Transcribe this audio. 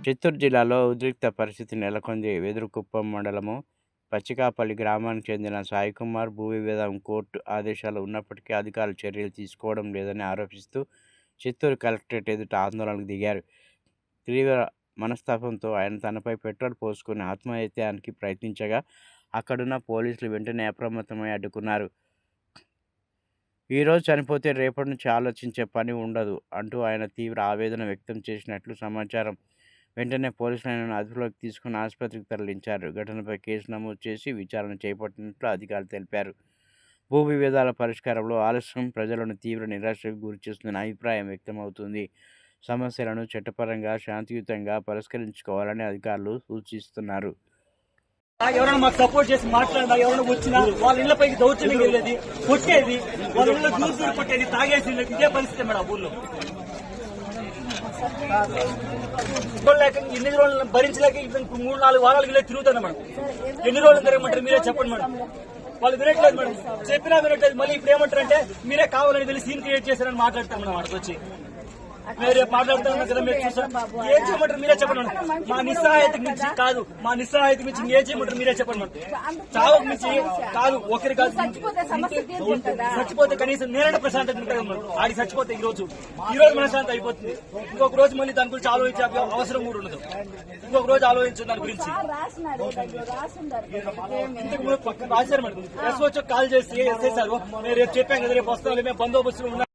చిత్తూరు జిల్లాలో ఉద్రిక్త పరిస్థితి నెలకొంది. వెదురుకుప్పం మండలము పచ్చికాపల్లి గ్రామానికి చెందిన సాయికుమార్ భూ వివాదం కోర్టు ఆదేశాలు ఉన్నప్పటికీ అధికారులు చర్యలు తీసుకోవడం లేదని ఆరోపిస్తూ చిత్తూరు కలెక్టరేట్ ఎదుట ఆందోళనకు దిగారు. తీవ్ర మనస్తాపంతో ఆయన తనపై పెట్రోల్ పోసుకుని ఆత్మహత్యానికి ప్రయత్నించగా అక్కడున్న పోలీసులు వెంటనే అప్రమత్తమై అడ్డుకున్నారు. ఈరోజు చనిపోతే రేపటి నుంచి ఆలోచించే పని ఉండదు అంటూ ఆయన తీవ్ర ఆవేదన వ్యక్తం చేసినట్లు సమాచారం. వెంటనే పోలీసులు ఆయనను అదుపులోకి తీసుకుని ఆసుపత్రికి తరలించారు. ఘటనపై కేసు నమోదు చేసి విచారణ చేపట్టినట్లు అధికారులు తెలిపారు. భూ వివాదాల పరిష్కారంలో ఆలస్యం ప్రజలను తీవ్ర నిరాశకు గురిచేస్తుందని అభిప్రాయం వ్యక్తమవుతుంది. సమస్యలను చట్టపరంగా శాంతియుతంగా పరిష్కరించుకోవాలని అధికారులు సూచిస్తున్నారు. ఎవరైనా మాకు సపోర్ట్ చేసి మాట్లాడినా ఎవరైనా వచ్చినా వాళ్ళ ఇళ్లపైకి దౌర్జన్యం వెళ్ళేది, కొట్టేది, వాళ్ళ ఇళ్ళలో దూరు కొట్టేది, తాగేసి ఇదే పరిస్థితి మేడం ఊళ్ళో. ఎన్ని రోజులు భరించలేక 3-4 వారాలు ఇలా తిరుగుతాను మేడం. ఎన్ని రోజులు తిరగమంటారు మీరే చెప్పండి మేడం. వాళ్ళు వినట్లేదు మేడం, చెప్పినా వినట్లేదు. మళ్ళీ ఇప్పుడు ఏమంటారంటే మీరే కావాలని వెళ్ళి సీన్ క్రియేట్ చేశారని మాట్లాడతాం మేడం. అక్కడికి వచ్చి మీరు రేపు మాట్లాడుతున్నారు కదా, మీరు చూసారు ఏం చేయమంటారు మీరే చెప్పండి మేడం. మా నిస్సహాయతకు మించి కాదు, మా నిస్సహాయతకు మించి ఏం చేయమంటారు మీరే చెప్పండి మేడం. చావుకు మించి కాదు, ఒకరి కాదు, చచ్చిపోతే కనీసం నేనంటే ప్రశాంతత ఉంటుంది మేడం. ఆడికి చచ్చిపోతే ఈ రోజు మనశాంతి అయిపోతుంది. ఇంకొక రోజు మళ్ళీ దాని గురించి ఆలోచించే అవసరం కూడా ఉండదు. ఇంకొక రోజు ఆలోచించు దాని గురించి. ఇంతకు ముందు పక్కన రాశారు మేడం. ఎస్ఓ కాల్ చేసి ఎస్ఐ సార్ రేపు చెప్పాం కదా, రేపు వస్తాం, మేము బందోబస్తులు ఉన్నాం.